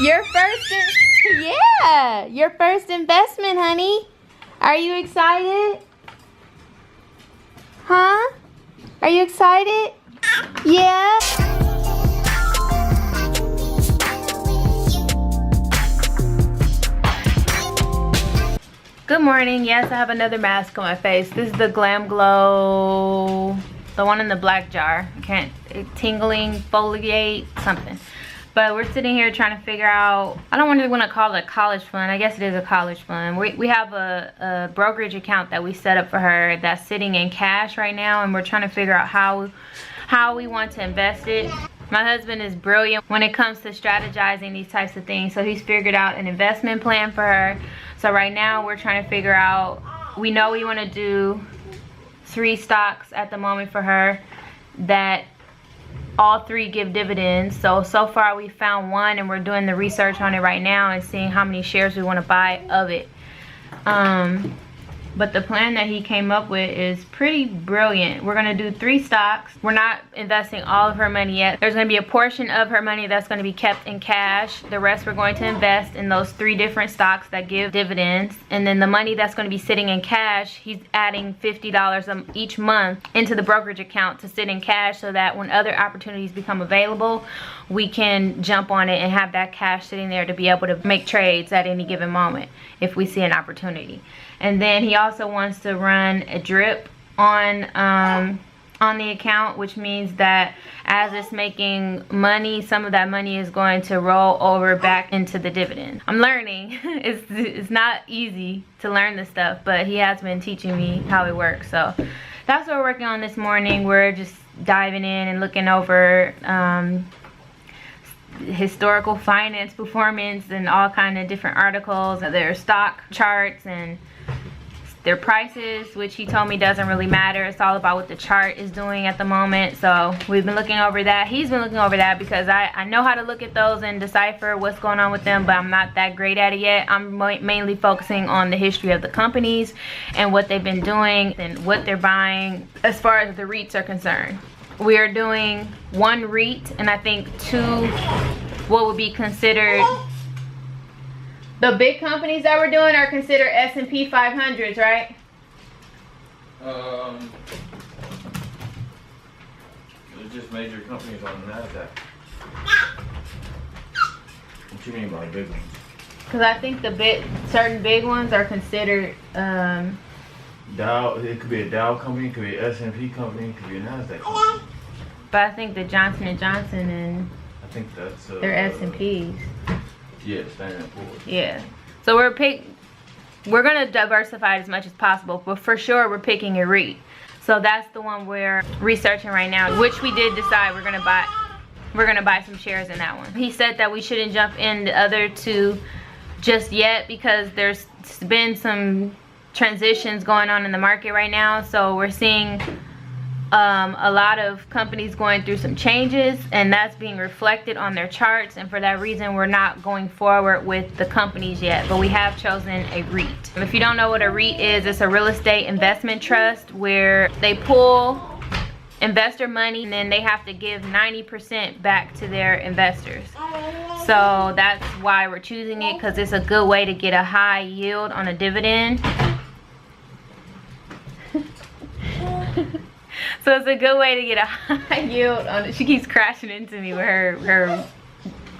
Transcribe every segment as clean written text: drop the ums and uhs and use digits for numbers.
Your first, yeah, your first investment, honey. Are you excited? Huh? Are you excited? Yeah. Good morning. Yes, I have another mask on my face. This is the Glam Glow, the one in the black jar. Tingling, foliate, something. But we're sitting here trying to figure out, I don't want to call it a college fund. I guess it is a college fund. We have a brokerage account that we set up for her that's sitting in cash right now, and we're trying to figure out how we want to invest it. My husband is brilliant when it comes to strategizing these types of things, so he's figured out an investment plan for her. So right now we're trying to figure out, we know we want to do 3 stocks at the moment for her that all 3 give dividends. So far we found one, and we're doing the research on it right now and seeing how many shares we want to buy of it. But the plan that he came up with is pretty brilliant. We're gonna do 3 stocks. We're not investing all of her money yet. There's gonna be a portion of her money that's gonna be kept in cash. The rest we're going to invest in those 3 different stocks that give dividends. And then the money that's gonna be sitting in cash, he's adding $50 each month into the brokerage account to sit in cash, so that when other opportunities become available, we can jump on it and have that cash sitting there to be able to make trades at any given moment if we see an opportunity. And then he also wants to run a drip on the account, which means that as it's making money, some of that money is going to roll over back into the dividend. I'm learning. It's not easy to learn this stuff, but he has been teaching me how it works. So that's what we're working on this morning. We're just diving in and looking over historical finance performance and all kind of different articles, their stock charts and their prices, which he told me doesn't really matter. It's all about what the chart is doing at the moment. So we've been looking over that. He's been looking over that because I know how to look at those and decipher what's going on with them, but I'm not that great at it yet. I'm mainly focusing on the history of the companies and what they've been doing and what they're buying as far as the REITs are concerned. We are doing 1 REIT and I think 2 what would be considered, the big companies that we're doing are considered S&P 500s, right? They're just major companies on the NASDAQ. What you mean by big ones? Because I think certain big ones are considered Dow. It could be a Dow company, it could be an S&P company, it could be a NASDAQ company. But I think the Johnson & Johnson and I think that's they're S&Ps. Yeah, Standard & Poor's. Yeah. So we're gonna diversify as much as possible, but for sure we're picking a REIT. So that's the one we're researching right now, which we did decide we're gonna buy some shares in that one. He said that we shouldn't jump in the other 2 just yet because there's been some transitions going on in the market right now. So we're seeing a lot of companies going through some changes, and that's being reflected on their charts, and for that reason we're not going forward with the companies yet, but we have chosen a REIT. If you don't know what a REIT is, it's a real estate investment trust where they pull investor money and then they have to give 90% back to their investors. So that's why we're choosing it, because it's a good way to get a high yield on a dividend. So it's a good way to get a high yield on it. She keeps crashing into me with her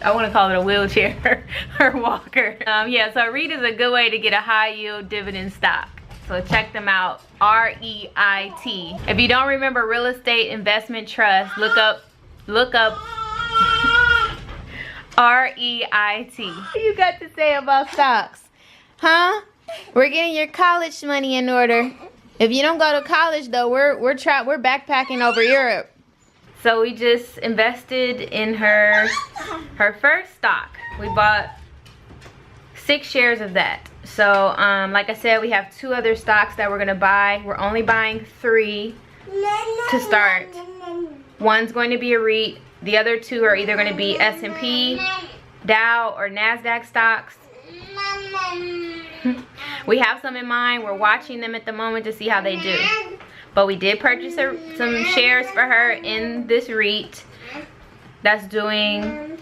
I want to call it a wheelchair, her walker. Yeah, so REIT is a good way to get a high yield dividend stock. So check them out, R-E-I-T. If you don't remember real estate investment trust, look up R-E-I-T. What you got to say about stocks? Huh? We're getting your college money in order. If you don't go to college though, we're backpacking over Europe. So we just invested in her first stock. We bought 6 shares of that. So like I said, we have 2 other stocks that we're gonna buy. We're only buying 3 to start. One's going to be a REIT. The other 2 are either gonna be S&P, Dow, or NASDAQ stocks. We have some in mind. We're watching them at the moment to see how they do. But we did purchase some shares for her in this REIT that's doing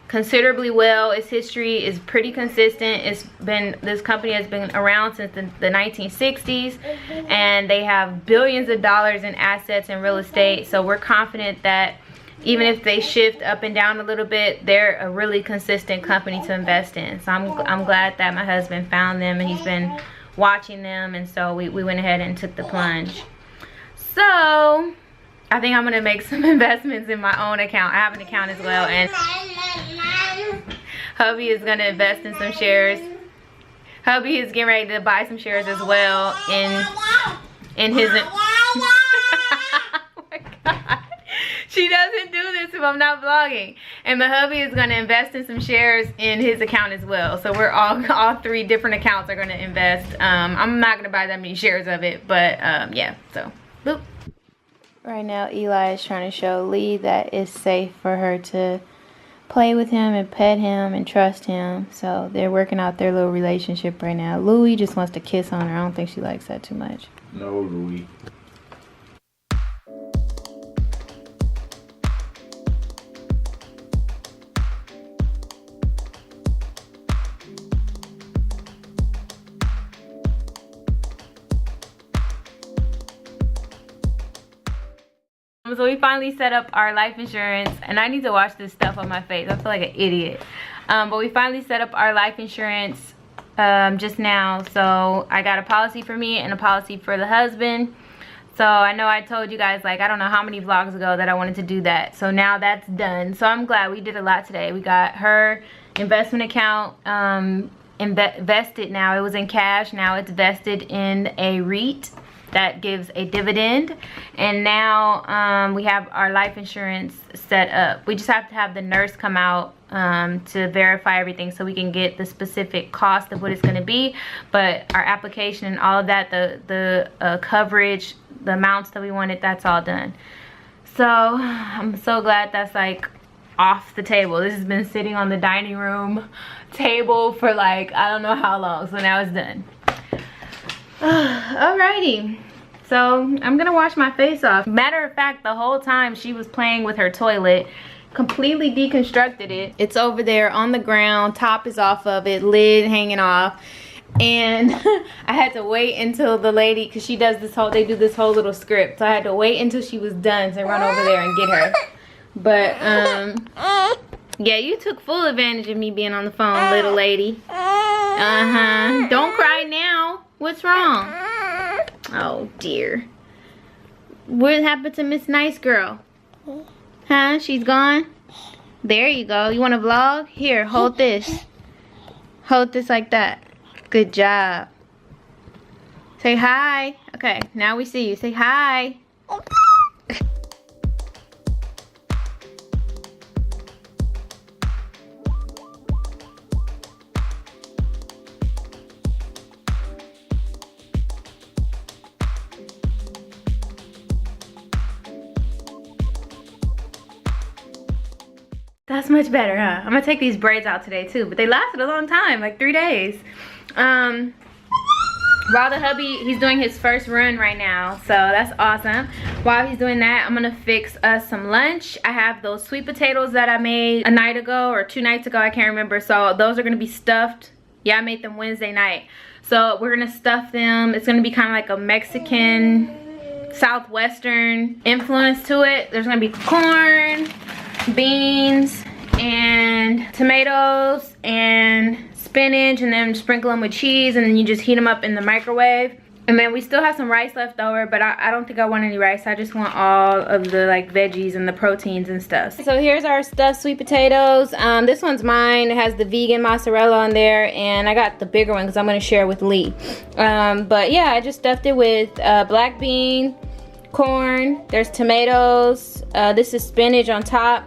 considerably well. Its history is pretty consistent. This company has been around since the 1960s, and they have billions of dollars in assets in real estate. So we're confident that even if they shift up and down a little bit, they're a really consistent company to invest in. So I'm glad that my husband found them, and he's been watching them, and so we went ahead and took the plunge. So I think I'm gonna make some investments in my own account. I have an account as well, and hubby is gonna invest in some shares. Hubby is getting ready to buy some shares as well in his. Oh my God. She doesn't do this if I'm not vlogging. And my hubby is gonna invest in some shares in his account as well. So we're all three different accounts are gonna invest. I'm not gonna buy that many shares of it, but yeah, so boop. Right now Eli is trying to show Lee that it's safe for her to play with him and pet him and trust him. So they're working out their little relationship right now. Louie just wants to kiss on her. I don't think she likes that too much. No, Louie. So we finally set up our life insurance, and I need to wash this stuff on my face. I feel like an idiot. But we finally set up our life insurance just now. So I got a policy for me and a policy for the husband. So I know I told you guys, like, I don't know how many vlogs ago that I wanted to do that. So now that's done. So I'm glad we did a lot today. We got her investment account invested now. It was in cash. Now it's vested in a REIT that gives a dividend, and now we have our life insurance set up. We just have to have the nurse come out to verify everything so we can get the specific cost of what it's going to be, but our application and all of that, the coverage, the amounts that we wanted, that's all done. So I'm so glad that's like off the table. This has been sitting on the dining room table for like I don't know how long, so now it's done. Alrighty, so I'm gonna wash my face off. Matter of fact, the whole time she was playing with her toilet, completely deconstructed it. It's over there on the ground, top is off of it, lid hanging off, and I had to wait until the lady, because they do this whole little script, so I had to wait until she was done to run over there and get her. But yeah, you took full advantage of me being on the phone, little lady. Don't cry now. What's wrong? Oh dear. What happened to Miss Nice Girl? Huh? She's gone? There you go. You want to vlog? Here, hold this. Hold this like that. Good job. Say hi. Okay, now we see you. Say hi. That's much better, huh? I'm gonna take these braids out today too, but they lasted a long time, like 3 days. While the hubby, he's doing his first run right now, so that's awesome. While he's doing that, I'm gonna fix us some lunch. I have those sweet potatoes that I made a night ago or 2 nights ago, I can't remember. So those are gonna be stuffed. Yeah, I made them Wednesday night. So we're gonna stuff them. It's gonna be kind of like a Mexican, Southwestern influence to it. There's gonna be corn, beans, and tomatoes, and spinach, and then sprinkle them with cheese, and then you just heat them up in the microwave. And then we still have some rice left over, but I don't think I want any rice. I just want all of the like veggies and the proteins and stuff. So here's our stuffed sweet potatoes. This one's mine. It has the vegan mozzarella on there, and I got the bigger one because I'm going to share with Lee. But yeah, I just stuffed it with black bean, corn, there's tomatoes, this is spinach on top.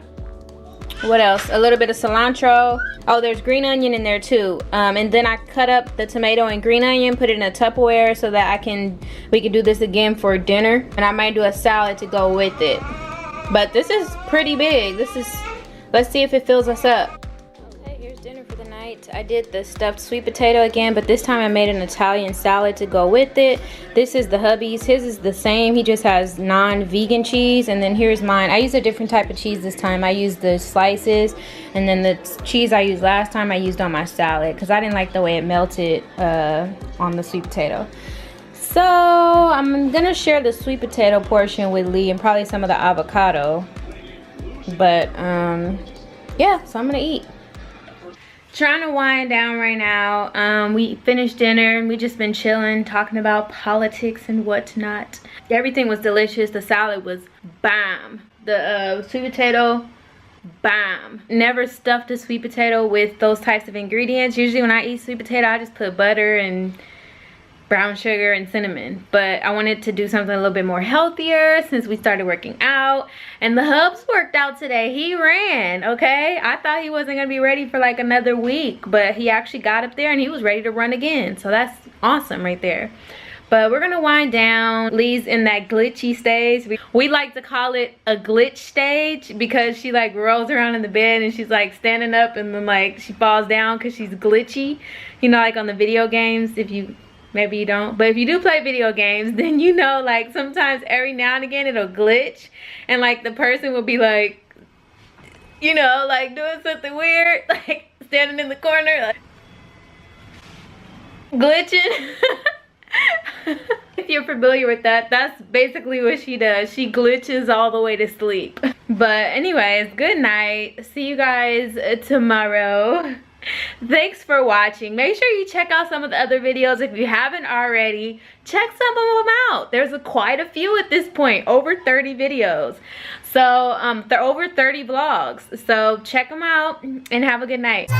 What else? A little bit of cilantro. Oh, there's green onion in there too. And then I cut up the tomato and green onion, put it in a Tupperware so that we can do this again for dinner. And I might do a salad to go with it. But this is pretty big. Let's see if it fills us up. Okay, here's dinner for the night. night. I did the stuffed sweet potato again, but this time I made an Italian salad to go with it. This is the hubby's. His is the same. He just has non-vegan cheese, and then here's mine. I used a different type of cheese this time. I used the slices, and then the cheese I used last time I used on my salad because I didn't like the way it melted on the sweet potato. So I'm gonna share the sweet potato portion with Lee and probably some of the avocado. But yeah, so I'm gonna eat. Trying to wind down right now. We finished dinner and we just been chilling, talking about politics and whatnot. Everything was delicious. The salad was bam. The sweet potato, bam. Never stuffed a sweet potato with those types of ingredients. Usually when I eat sweet potato, I just put butter and brown sugar and cinnamon, but I wanted to do something a little bit more healthier since we started working out. And the hubs worked out today. He ran, okay? I thought he wasn't gonna be ready for like another week, but he actually got up there and he was ready to run again. So that's awesome right there. But we're gonna wind down. Lee's in that glitchy stage. We like to call it a glitch stage because she like rolls around in the bed and she's like standing up and then like she falls down because she's glitchy. You know, like on the video games, if you, maybe you don't, but if you do play video games, then you know like sometimes every now and again it'll glitch and like the person will be like, you know, like doing something weird, like standing in the corner like glitching. If you're familiar with that, that's basically what she does. She glitches all the way to sleep. But anyways, good night. See you guys tomorrow. Thanks for watching. Make sure you check out some of the other videos if you haven't already. Check some of them out. There's quite a few at this point, over 30 videos. So they're over 30 vlogs. So check them out and have a good night.